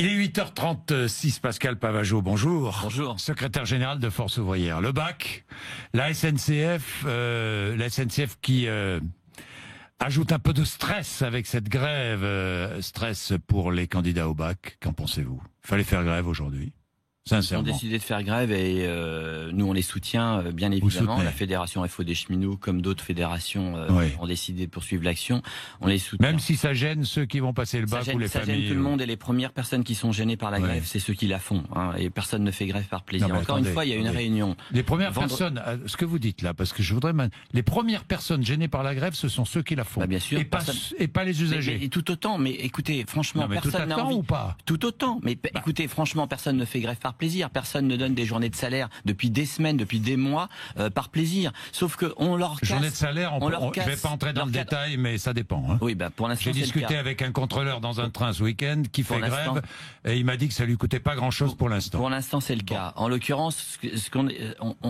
Il est 8h36, Pascal Pavageau, bonjour. Bonjour. Secrétaire général de Force ouvrière. Le BAC, la SNCF qui ajoute un peu de stress avec cette grève. Stress pour les candidats au BAC, qu'en pensez-vous? Il fallait faire grève aujourd'hui, sincèrement. Ils ont décidé de faire grève et nous on les soutient bien évidemment. La fédération FO des cheminots comme d'autres fédérations ont décidé de poursuivre l'action. On les soutient. Même si ça gêne ceux qui vont passer le BAC ou les familles. Ça gêne tout le monde et les premières personnes qui sont gênées par la grève, c'est ceux qui la font. Et personne ne fait grève par plaisir. Non, Encore une fois, il y a une réunion. Les premières personnes, ce que vous dites là, parce que je voudrais... Les premières personnes gênées par la grève, ce sont ceux qui la font. Bien sûr. Et pas les usagers. Mais tout autant, mais écoutez, franchement, personne n'a envie... ou pas Tout autant, mais écoutez, franchement, personne ne fait grève par plaisir. Personne ne donne des journées de salaire depuis des semaines, depuis des mois, par plaisir. Sauf que on leur casse... Journée de salaire, je vais pas entrer dans le détail, mais ça dépend. Hein. Oui, pour l'instant, j'ai discuté avec un contrôleur dans un train ce week-end qui fait grève, et il m'a dit que ça lui coûtait pas grand-chose pour l'instant. Pour l'instant, c'est le cas. En l'occurrence,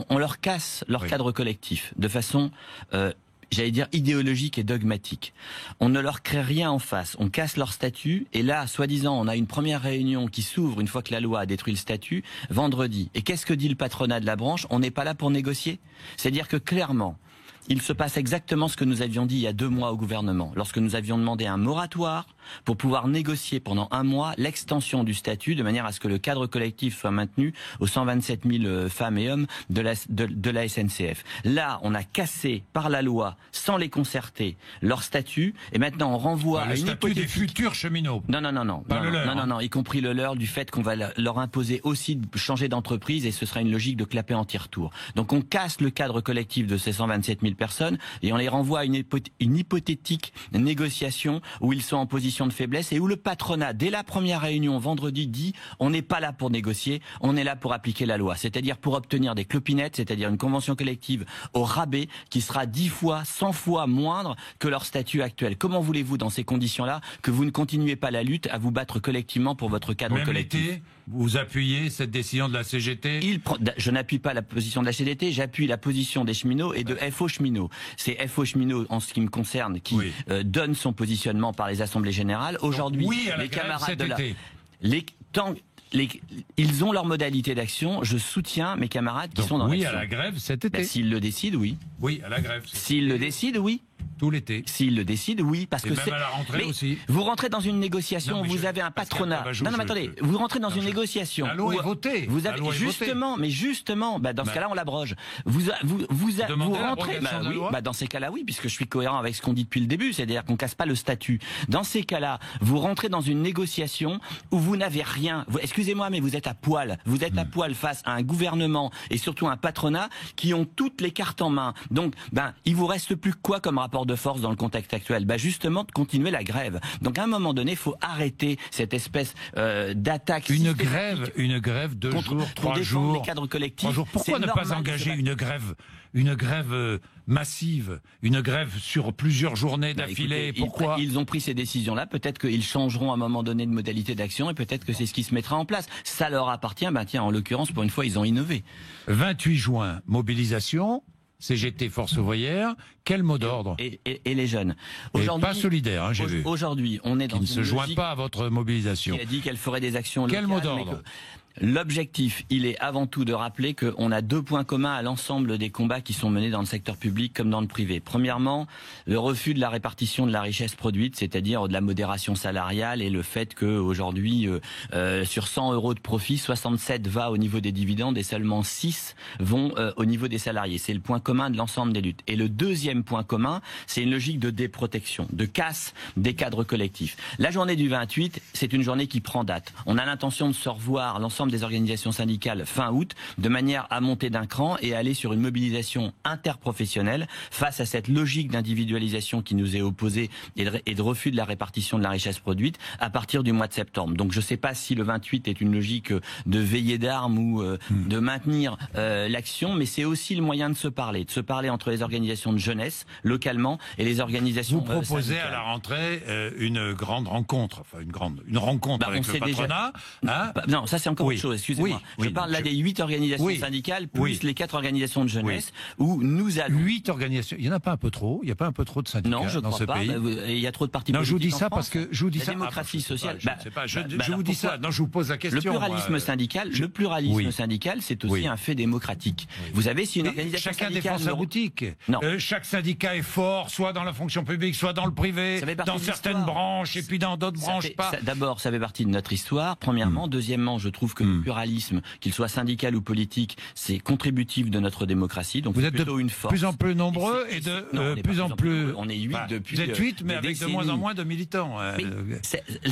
on leur casse leur cadre collectif de façon... j'allais dire idéologique et dogmatique. On ne leur crée rien en face, on casse leur statut, et là, soi-disant, on a une première réunion qui s'ouvre une fois que la loi a détruit le statut, vendredi. Et qu'est-ce que dit le patronat de la branche? On n'est pas là pour négocier. C'est-à-dire que clairement, il se passe exactement ce que nous avions dit il y a 2 mois au gouvernement, lorsque nous avions demandé un moratoire pour pouvoir négocier pendant 1 mois l'extension du statut de manière à ce que le cadre collectif soit maintenu aux 127 000 femmes et hommes de la SNCF. Là, on a cassé par la loi, sans les concerter, leur statut, et maintenant on renvoie à une statut des futurs cheminots. Non, y compris le leur, du fait qu'on va leur imposer aussi de changer d'entreprise, et ce sera une logique de clapet anti-retour. Donc on casse le cadre collectif de ces 127 000 personnes et on les renvoie à une hypothétique négociation où ils sont en position de faiblesse et où le patronat, dès la première réunion vendredi, dit on n'est pas là pour négocier, on est là pour appliquer la loi, c'est-à-dire pour obtenir des clopinettes, c'est-à-dire une convention collective au rabais qui sera 10 fois, 100 fois moindre que leur statut actuel. Comment voulez-vous, dans ces conditions-là, que vous ne continuez pas la lutte à vous battre collectivement pour votre cadre collectif? L'été, vous appuyez cette décision de la CGT? Je n'appuie pas la position de la CGT, j'appuie la position des cheminots et de FO cheminots. C'est FO cheminots, en ce qui me concerne, qui donne son positionnement par les assemblées générales. Aujourd'hui, les camarades de ils ont leur modalité d'action. Je soutiens mes camarades qui sont dans l'action. Oui à la grève cet été. S'ils le décident, oui. Oui à la grève. S'ils le décident, oui. Tout l'été. S'ils le décident, oui, parce que c'est... à la rentrée aussi. Vous rentrez dans une négociation, vous avez un patronat. Non, mais attendez, vous rentrez dans une négociation. La loi est votée. Vous avez justement, dans ce cas-là, on l'abroge. Vous rentrez. Dans ces cas-là, oui, puisque je suis cohérent avec ce qu'on dit depuis le début, c'est-à-dire qu'on casse pas le statut. Dans ces cas-là, vous rentrez dans une négociation où vous n'avez rien. Excusez-moi, mais vous êtes à poil. Vous êtes à poil face à un gouvernement et surtout un patronat qui ont toutes les cartes en main. Donc, il vous reste plus quoi comme rapport de force dans le contexte actuel? Justement, de continuer la grève. Donc à un moment donné, il faut arrêter cette espèce d'attaque. Une grève 2 jours, 3 jours. Les cadres collectifs. Pourquoi ne pas engager une grève massive, une grève sur plusieurs journées d'affilée? Pourquoi ils ont pris ces décisions-là? Peut-être qu'ils changeront à un moment donné de modalité d'action et peut-être que c'est ce qui se mettra en place. Ça leur appartient. Tiens, en l'occurrence, pour une fois, ils ont innové. 28 juin, mobilisation. CGT, Force ouvrière, quel mot d'ordre? Et les jeunes. Aujourd'hui, pas solidaire, j'ai vu. Aujourd'hui, on est dans qui ne se joint pas à votre mobilisation. Qui a dit qu'elle ferait des actions locales. Quel mot d'ordre? L'objectif, il est avant tout de rappeler qu'on a 2 points communs à l'ensemble des combats qui sont menés dans le secteur public comme dans le privé. Premièrement, le refus de la répartition de la richesse produite, c'est-à-dire de la modération salariale et le fait qu'aujourd'hui, sur 100 € de profit, 67 va au niveau des dividendes et seulement 6 vont au niveau des salariés. C'est le point commun de l'ensemble des luttes. Et le deuxième point commun, c'est une logique de déprotection, de casse des cadres collectifs. La journée du 28, c'est une journée qui prend date. On a l'intention de se revoir l'ensemble des organisations syndicales fin août, de manière à monter d'un cran et aller sur une mobilisation interprofessionnelle face à cette logique d'individualisation qui nous est opposée et de refus de la répartition de la richesse produite à partir du mois de septembre. Donc je ne sais pas si le 28 est une logique de veillée d'armes ou de maintenir l'action, mais c'est aussi le moyen de se parler entre les organisations de jeunesse localement et les organisations syndicales. Vous proposez syndicales. À la rentrée une grande rencontre, enfin une rencontre avec le patronat. Non, ça c'est encore autre chose, excusez-moi. Je parle là des 8 organisations syndicales, plus les 4 organisations de jeunesse, où nous allons... 8 organisations, il n'y en a pas un peu trop? Il n'y a pas un peu trop de syndicats dans ce pays? Il y a trop de partis politiques. Non, je vous dis ça parce que... Je vous dis la ça, démocratie sociale... Je vous dis ça, non, je vous pose la question. Le pluralisme syndical, c'est aussi un fait démocratique. Vous avez, si une organisation chacun syndicale... défend sa boutique. Chaque syndicat est fort, soit dans la fonction publique, soit dans le privé, dans certaines branches, et puis dans d'autres branches pas. D'abord, ça fait partie de notre histoire, premièrement. Deuxièmement, je trouve que le pluralisme, qu'il soit syndical ou politique, c'est contributif de notre démocratie. Donc vous êtes plutôt de une force. plus en plus nombreux et de plus en plus... On est 8 depuis... Vous êtes 8, mais avec de moins en moins de militants.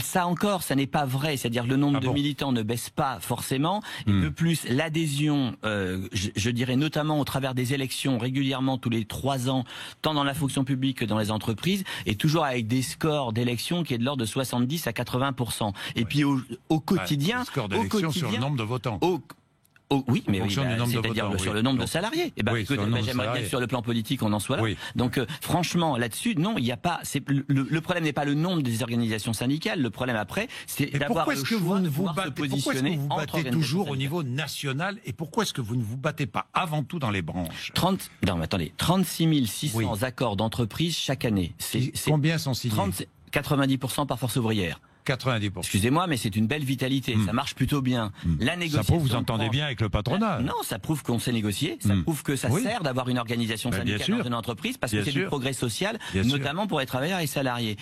Ça encore, ça n'est pas vrai. C'est-à-dire le nombre de militants ne baisse pas forcément. Et de plus, l'adhésion, je dirais notamment au travers des élections régulièrement tous les 3 ans, tant dans la fonction publique que dans les entreprises, est toujours avec des scores d'élections qui est de l'ordre de 70 à 80%. Et puis au quotidien... score d'élection sur le nombre de votants. Oui, mais c'est-à-dire sur le nombre de salariés. J'aimerais bien que sur le plan politique, on en soit là. Donc, franchement, là-dessus, non, il n'y a pas. Le problème n'est pas le nombre des organisations syndicales. Le problème après, c'est d'avoir le choix de pouvoir se positionner. Pourquoi est-ce que vous battez toujours au niveau national et pourquoi est-ce que vous ne vous battez pas avant tout dans les branches? 36 600 accords d'entreprise chaque année. Combien sont signés? 90% par force ouvrière. 90%. Excusez-moi, mais c'est une belle vitalité. Ça marche plutôt bien. La négociation. Ça prouve que vous entendez bien avec le patronat. Non, ça prouve qu'on sait négocier. Ça prouve que ça sert d'avoir une organisation syndicale dans une entreprise parce que c'est du progrès social, notamment pour les travailleurs et les salariés.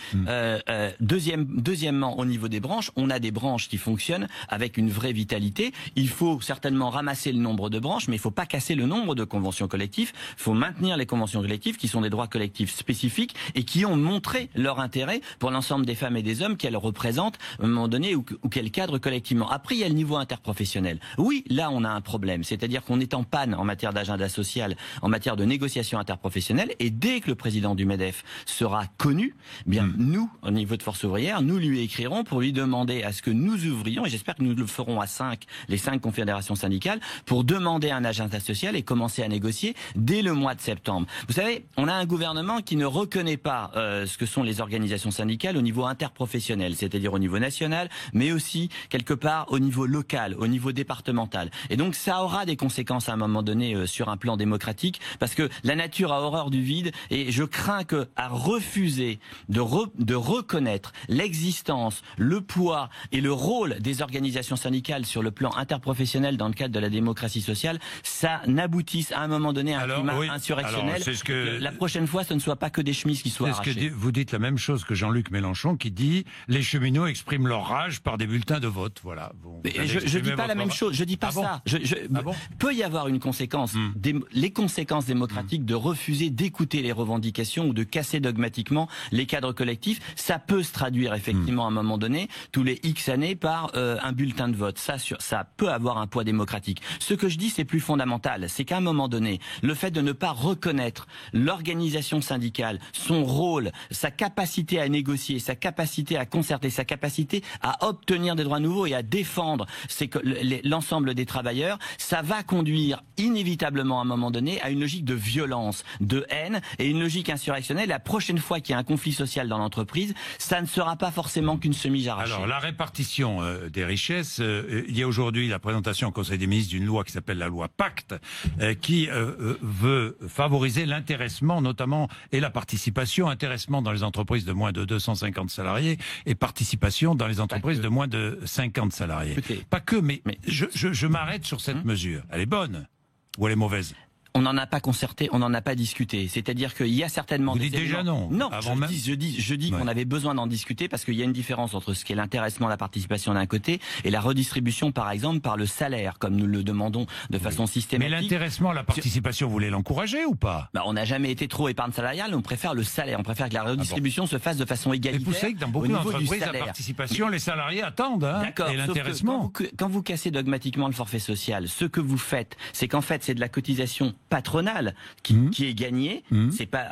Deuxièmement, au niveau des branches, on a des branches qui fonctionnent avec une vraie vitalité. Il faut certainement ramasser le nombre de branches, mais il ne faut pas casser le nombre de conventions collectives. Il faut maintenir les conventions collectives qui sont des droits collectifs spécifiques et qui ont montré leur intérêt pour l'ensemble des femmes et des hommes qu'elles représentent à un moment donné ou qu'elles cadrent collectivement. Après, il y a le niveau interprofessionnel. Oui, là, on a un problème. C'est-à-dire qu'on est en panne en matière d'agenda social, en matière de négociation interprofessionnelle. Et dès que le président du MEDEF sera connu, bien, nous, au niveau de Force ouvrière, nous lui écrirons pour lui demander à ce que nous ouvrions, et j'espère que nous le ferons à 5, les 5 confédérations syndicales, pour demander un agenda social et commencer à négocier dès le mois de septembre. Vous savez, on a un gouvernement qui ne reconnaît pas ce que sont les organisations syndicales au niveau interprofessionnel, c'est-à-dire au niveau national, mais aussi quelque part au niveau local, au niveau départemental. Et donc ça aura des conséquences à un moment donné sur un plan démocratique, parce que la nature a horreur du vide, et je crains que à refuser de reconnaître l'existence, le poids et le rôle des organisations syndicales sur le plan interprofessionnel dans le cadre de la démocratie sociale, ça n'aboutisse à un moment donné à un climat insurrectionnel. La prochaine fois, ce ne soit pas que des chemises qui soient arrachées. Vous dites la même chose que Jean-Luc Mélenchon, qui dit les cheminots expriment leur rage par des bulletins de vote. Voilà. Je dis pas la même chose. Je dis pas ça. Peut y avoir une conséquence, les conséquences démocratiques de refuser d'écouter les revendications ou de casser dogmatiquement les cadres collectifs. Ça peut se traduire effectivement à un moment donné, tous les X années, par un bulletin de vote. Ça peut avoir un poids démocratique. Ce que je dis, c'est plus fondamental. C'est qu'à un moment donné, le fait de ne pas reconnaître l'organisation syndicale, son rôle, sa capacité à négocier, sa capacité à concerter, sa capacité à obtenir des droits nouveaux et à défendre l'ensemble des travailleurs, ça va conduire inévitablement à un moment donné à une logique de violence, de haine et une logique insurrectionnelle. La prochaine fois qu'il y a un conflit social dans l'entreprise, ça ne sera pas forcément qu'une chemise arrachée. Alors la répartition des richesses, il y a aujourd'hui la présentation au Conseil des ministres d'une loi qui s'appelle la loi Pacte, qui veut favoriser l'intéressement notamment et la participation, intéressement dans les entreprises de moins de 250 salariés et participation dans les entreprises de moins de 50 salariés. Pas que, mais je m'arrête sur cette mesure. Elle est bonne ou elle est mauvaise? On n'en a pas concerté, on n'en a pas discuté. C'est-à-dire qu'il y a certainement des éléments... déjà non. Non, je dis qu'on avait besoin d'en discuter parce qu'il y a une différence entre ce qu'est l'intéressement, la participation d'un côté et la redistribution, par exemple, par le salaire, comme nous le demandons de façon systématique. Mais l'intéressement, la participation, vous voulez l'encourager ou pas? On n'a jamais été trop épargne salariale, on préfère le salaire, on préfère que la redistribution se fasse de façon égalitaire. Et vous savez que dans beaucoup d'entreprises, la participation, les salariés attendent, et l'intéressement. Quand vous cassez dogmatiquement le forfait social, ce que vous faites, c'est qu'en fait, c'est de la cotisation patronale qui est gagnée. C'est pas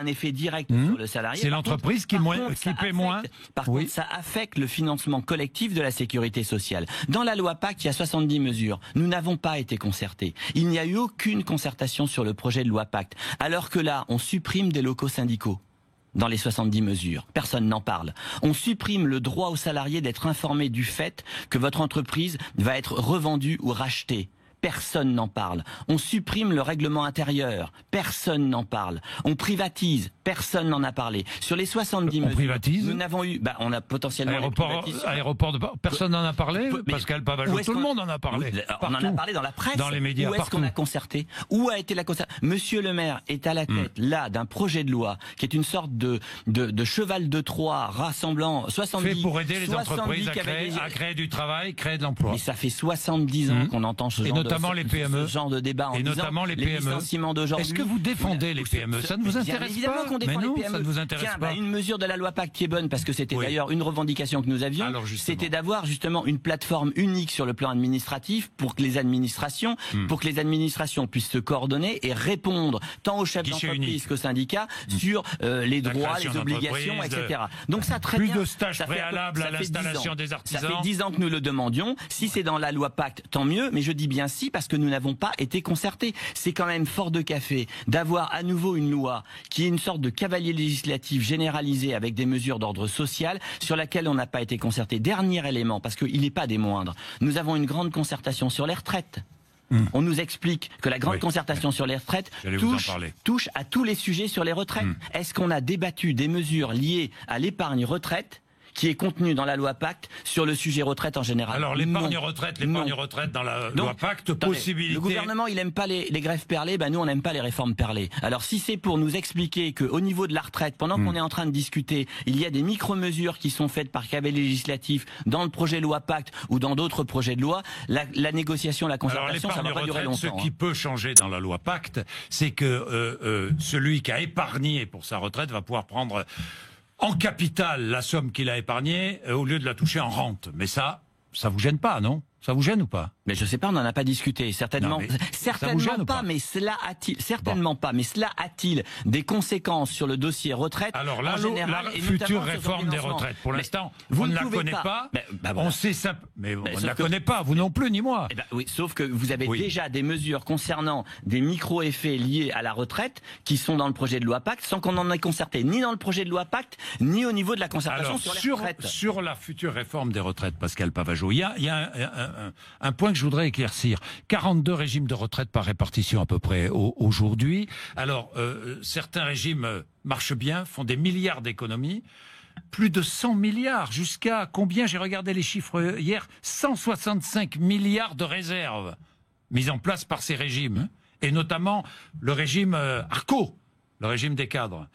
un effet direct sur le salarié. C'est l'entreprise qui paie moins. Par contre, ça affecte le financement collectif de la sécurité sociale. Dans la loi Pacte, il y a 70 mesures. Nous n'avons pas été concertés. Il n'y a eu aucune concertation sur le projet de loi Pacte. Alors que là, on supprime des locaux syndicaux. dans les 70 mesures. Personne n'en parle. On supprime le droit aux salariés d'être informés du fait que votre entreprise va être revendue ou rachetée. Personne n'en parle. On supprime le règlement intérieur. Personne n'en parle. On privatise. Personne n'en a parlé. Sur les 70 mesures, privatise, nous n'avons eu... on a potentiellement... Aéroport de... Personne n'en a parlé. Pascal Pavageau, tout le monde en a parlé. Oui, on en a parlé dans la presse. Dans les médias, où est-ce qu'on a concerté? Où a été la concertation? Monsieur le maire est à la tête, là, d'un projet de loi qui est une sorte de cheval de Troie rassemblant 70... Fait pour aider les entreprises à créer du travail, créer de l'emploi. Mais ça fait 70 ans qu'on entend ce genre de débat en disant les licenciements d'aujourd'hui. Est-ce que vous défendez les PME? Ça ne vous intéresse pas? Mais non, ça ne vous intéresse pas. Une mesure de la loi Pacte qui est bonne, parce que c'était d'ailleurs une revendication que nous avions, c'était d'avoir justement une plateforme unique sur le plan administratif pour que les administrations puissent se coordonner et répondre tant aux chefs d'entreprise qu'aux syndicats sur les droits, les obligations, etc. Donc ça, très bien. Plus de stages préalables à l'installation des artisans. Ça fait 10 ans que nous le demandions. Si c'est dans la loi Pacte, tant mieux, mais je dis bien si, parce que nous n'avons pas été concertés. C'est quand même fort de café d'avoir à nouveau une loi qui est une sorte de cavalier législatif généralisé avec des mesures d'ordre social sur laquelle on n'a pas été concerté. Dernier élément, parce qu'il n'est pas des moindres. Nous avons une grande concertation sur les retraites. On nous explique que la grande concertation sur les retraites touche à tous les sujets sur les retraites. Est-ce qu'on a débattu des mesures liées à l'épargne retraite qui est contenu dans la loi Pacte sur le sujet retraite en général? Alors l'épargne retraite dans la loi Pacte, possibilité... Le gouvernement, il aime pas les grèves perlées, nous on n'aime pas les réformes perlées. Alors si c'est pour nous expliquer qu'au niveau de la retraite, pendant qu'on est en train de discuter, il y a des micro-mesures qui sont faites par cavalier législatif dans le projet de loi Pacte ou dans d'autres projets de loi, la négociation, la concertation, ça va pas durer longtemps. Ce qui peut changer dans la loi Pacte, c'est que celui qui a épargné pour sa retraite va pouvoir prendre en capital la somme qu'il a épargnée au lieu de la toucher en rente. Mais ça vous gêne pas, non? Ça vous gêne ou pas? Mais je sais pas, on n'en a pas discuté. Certainement, mais cela a-t-il des conséquences sur le dossier retraite? Alors là, la future réforme des retraites, pour l'instant, on ne la connaît pas. On sait ça, mais on ne la connaît pas, vous non plus, ni moi. Oui, sauf que vous avez déjà des mesures concernant des micro-effets liés à la retraite qui sont dans le projet de loi Pacte, sans qu'on en ait concerté ni dans le projet de loi Pacte, ni au niveau de la concertation sur les retraites. Sur la future réforme des retraites, Pascal Pavageau, il y a un point que je voudrais éclaircir. 42 régimes de retraite par répartition à peu près aujourd'hui. Alors, certains régimes marchent bien, font des milliards d'économies. Plus de 100 milliards, jusqu'à combien? J'ai regardé les chiffres hier, 165 milliards de réserves mises en place par ces régimes. Et notamment le régime ARCO, le régime des cadres.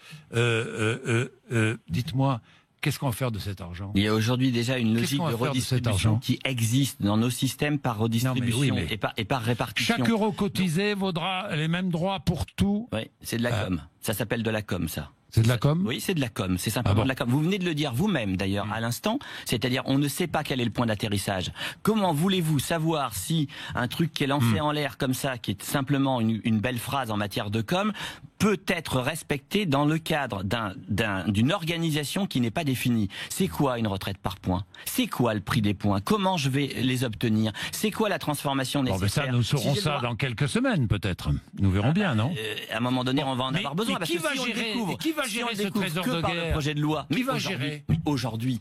Dites-moi, qu'est-ce qu'on va faire de cet argent? Il y a aujourd'hui déjà une logique de redistribution qui existe dans nos systèmes par redistribution et par répartition. Chaque euro cotisé vaudra les mêmes droits pour tout. Oui, c'est de la com. Ça s'appelle de la com, ça. C'est de la com? Oui, c'est de la com. C'est simplement de la com. Vous venez de le dire vous-même, d'ailleurs, à l'instant. C'est-à-dire, on ne sait pas quel est le point d'atterrissage. Comment voulez-vous savoir si un truc qui est lancé en l'air comme ça, qui est simplement une belle phrase en matière de com, peut être respecté dans le cadre d'une organisation qui n'est pas définie? C'est quoi une retraite par points? C'est quoi le prix des points? Comment je vais les obtenir? C'est quoi la transformation nécessaire? Nous saurons ça dans quelques semaines, peut-être. Nous verrons bien, non? À un moment donné, on va en avoir besoin. Qui va gérer ce trésor de guerre? Le projet de loi. Qui va gérer? Aujourd'hui,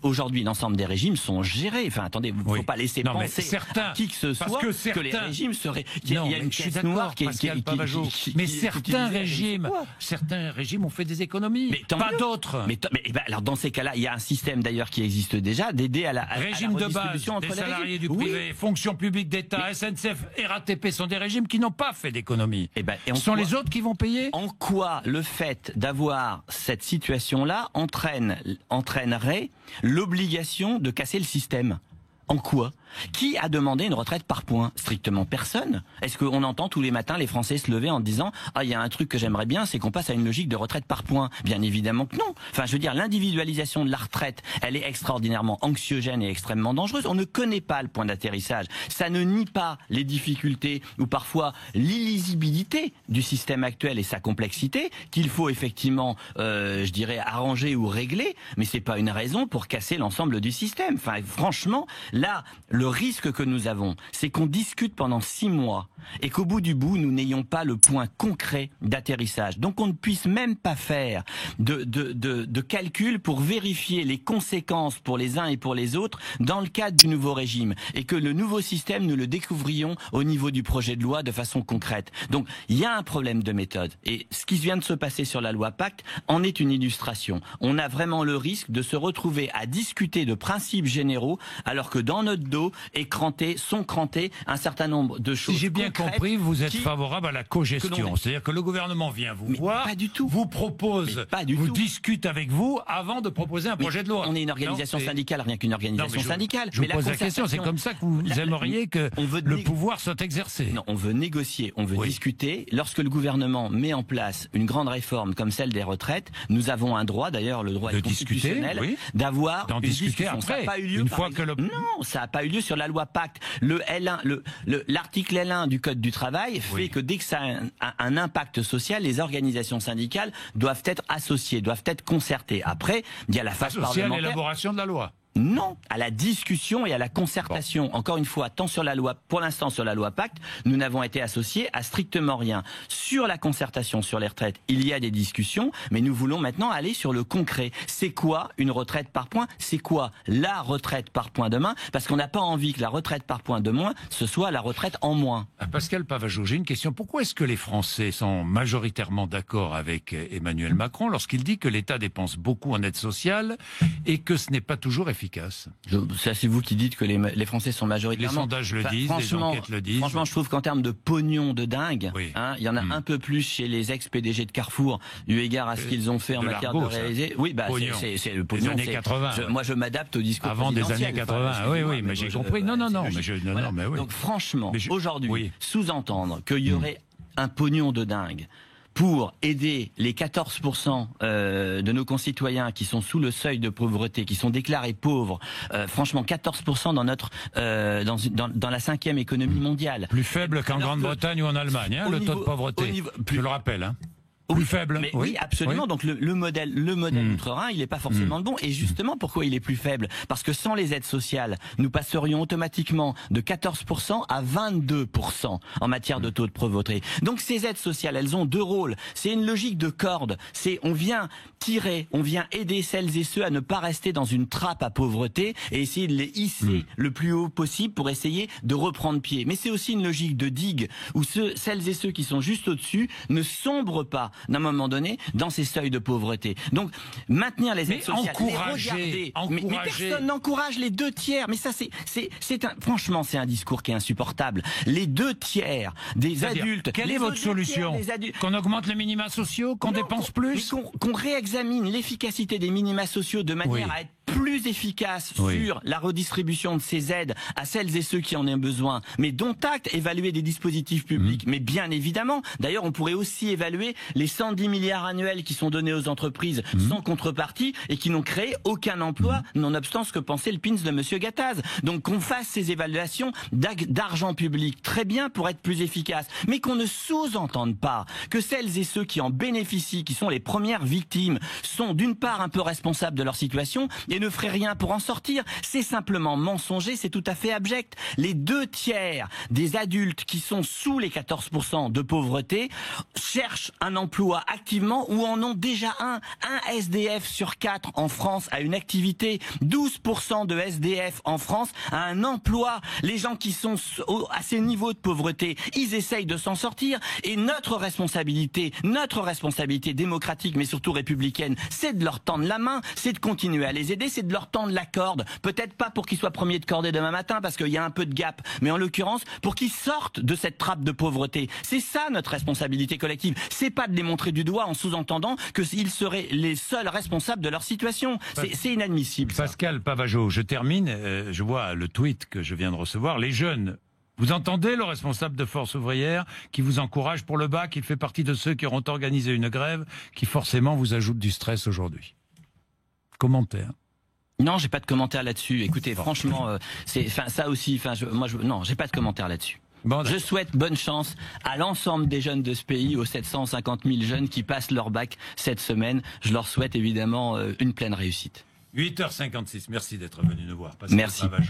aujourd'hui, l'ensemble des régimes sont gérés. Enfin, attendez, il ne faut pas laisser penser à qui que ce soit que les régimes seraient... Il y a une caisse noire qui est... Mais certains régimes ont fait des économies, mais pas d'autres. Alors dans ces cas-là, il y a un système d'ailleurs qui existe déjà d'aider à la régime de base des salariés du privé, fonction publique d'État, SNCF et RATP sont des régimes qui n'ont pas fait d'économies. Ce sont les autres qui vont payer. En quoi le fait d'avoir cette situation-là entraînerait l'obligation de casser le système? En quoi? Qui a demandé une retraite par points? Strictement personne. Est-ce qu'on entend tous les matins les Français se lever en disant « Ah, il y a un truc que j'aimerais bien, c'est qu'on passe à une logique de retraite par points ». Bien évidemment que non. Enfin, je veux dire, l'individualisation de la retraite, elle est extraordinairement anxiogène et extrêmement dangereuse. On ne connaît pas le point d'atterrissage. Ça ne nie pas les difficultés ou parfois l'illisibilité du système actuel et sa complexité qu'il faut effectivement, je dirais, arranger ou régler, mais c'est pas une raison pour casser l'ensemble du système. Enfin, franchement, là, Le risque que nous avons, c'est qu'on discute pendant 6 mois et qu'au bout du bout, nous n'ayons pas le point concret d'atterrissage. Donc on ne puisse même pas faire de calcul pour vérifier les conséquences pour les uns et pour les autres dans le cadre du nouveau régime. Et que le nouveau système, nous le découvrions au niveau du projet de loi de façon concrète. Donc il y a un problème de méthode. Et ce qui vient de se passer sur la loi Pacte en est une illustration. On a vraiment le risque de se retrouver à discuter de principes généraux alors que dans notre dos sont crantés un certain nombre de choses. Si j'ai bien compris, vous êtes favorable à la cogestion. C'est-à-dire que le gouvernement vient vous voir, pas du tout. vous propose, vous discute avec vous avant de proposer un projet de loi. On est une organisation syndicale, rien qu'une organisation syndicale. Je vous pose la question, c'est comme ça que vous aimeriez que le pouvoir soit exercé. Non, on veut négocier, on veut discuter. Lorsque le gouvernement met en place une grande réforme comme celle des retraites, nous avons un droit, d'ailleurs le droit est constitutionnel, d'avoir une discussion. Après, ça n'a pas eu lieu, une fois que Non, ça n'a pas eu lieu sur la loi Pacte. L'article L1 du Code du travail fait que dès que ça a un impact social, les organisations syndicales doivent être associées, doivent être concertées. Après, il y a la phase parlementaire. À l'élaboration de la loi. Non, à la discussion et à la concertation. Bon. Encore une fois, tant sur la loi, pour l'instant sur la loi Pacte, nous n'avons été associés à strictement rien. Sur la concertation sur les retraites, il y a des discussions, mais nous voulons maintenant aller sur le concret. C'est quoi une retraite par point? C'est quoi la retraite par point demain? Parce qu'on n'a pas envie que la retraite par point de moins, ce soit la retraite en moins. Pascal Pavageau, j'ai une question. Pourquoi est-ce que les Français sont majoritairement d'accord avec Emmanuel Macron lorsqu'il dit que l'État dépense beaucoup en aide sociale et que ce n'est pas toujours efficace? Ça, c'est vous qui dites que les Français sont majoritairement... Les sondages le disent, les enquêtes le disent. Franchement, je trouve qu'en termes de pognon de dingue, oui. Il y en a un peu plus chez les ex-PDG de Carrefour, eu égard à ce qu'ils ont fait en matière de réaliser. Oui, c'est le pognon. Des années 80. Moi, je m'adapte au discours avant des années 80. Oui, mais j'ai compris. Non, mais oui. Donc, franchement, aujourd'hui, sous-entendre qu'il y aurait un pognon de dingue pour aider les 14% de nos concitoyens qui sont sous le seuil de pauvreté, qui sont déclarés pauvres, franchement 14% dans notre dans la 5e économie mondiale. Plus faible qu'en Grande-Bretagne ou en Allemagne, le taux de pauvreté. Je le rappelle. Plus faible. Mais oui, absolument. Donc le modèle outre-Rhin, il n'est pas forcément le bon. Et justement, pourquoi il est plus faible? Parce que sans les aides sociales, nous passerions automatiquement de 14% à 22% en matière de taux de pauvreté. Donc ces aides sociales, elles ont deux rôles. C'est une logique de corde. On vient tirer, on vient aider celles et ceux à ne pas rester dans une trappe à pauvreté et essayer de les hisser le plus haut possible pour essayer de reprendre pied. Mais c'est aussi une logique de digue où celles et ceux qui sont juste au-dessus ne sombrent pas d'un moment donné dans ces seuils de pauvreté. Donc maintenir les aides sociales, encourager. Mais personne n'encourage les 2 tiers. Mais ça franchement c'est un discours qui est insupportable. Les 2 tiers des adultes. Quelle est votre solution? Qu'on augmente les minima sociaux, qu'on dépense plus, qu'on réexamine l'efficacité des minima sociaux de manière à être plus efficace sur la redistribution de ces aides à celles et ceux qui en ont besoin, mais dont acte, évaluer des dispositifs publics. Mais bien évidemment, d'ailleurs, on pourrait aussi évaluer les 110 milliards annuels qui sont donnés aux entreprises sans contrepartie et qui n'ont créé aucun emploi, nonobstant ce que pensait le PINS de Monsieur Gattaz. Donc qu'on fasse ces évaluations d'argent public, très bien pour être plus efficace, mais qu'on ne sous-entende pas que celles et ceux qui en bénéficient, qui sont les premières victimes, sont d'une part un peu responsables de leur situation et ne ferait rien pour en sortir. C'est simplement mensonger, c'est tout à fait abject. Les 2 tiers des adultes qui sont sous les 14% de pauvreté cherchent un emploi activement ou en ont déjà un. Un SDF sur 4 en France a une activité. 12% de SDF en France a un emploi. Les gens qui sont à ces niveaux de pauvreté, ils essayent de s'en sortir. Et notre responsabilité démocratique, mais surtout républicaine, c'est de leur tendre la main, c'est de continuer à les aider, c'est de leur tendre la corde. Peut-être pas pour qu'ils soient premiers de cordée demain matin, parce qu'il y a un peu de gap, mais en l'occurrence, pour qu'ils sortent de cette trappe de pauvreté. C'est ça notre responsabilité collective. C'est pas de les montrer du doigt en sous-entendant qu'ils seraient les seuls responsables de leur situation. C'est inadmissible. Pascal Pavageau, je termine. Je vois le tweet que je viens de recevoir. Les jeunes, vous entendez le responsable de Force ouvrière qui vous encourage pour le bac? Il fait partie de ceux qui auront organisé une grève qui forcément vous ajoute du stress aujourd'hui. Commentaire. Non, j'ai pas de commentaire là-dessus. Écoutez, franchement, non, j'ai pas de commentaire là-dessus. Bon, je souhaite bonne chance à l'ensemble des jeunes de ce pays, aux 750 000 jeunes qui passent leur bac cette semaine. Je leur souhaite évidemment une pleine réussite. 8h56, merci d'être venu nous voir. Pascal Merci. Pavageau.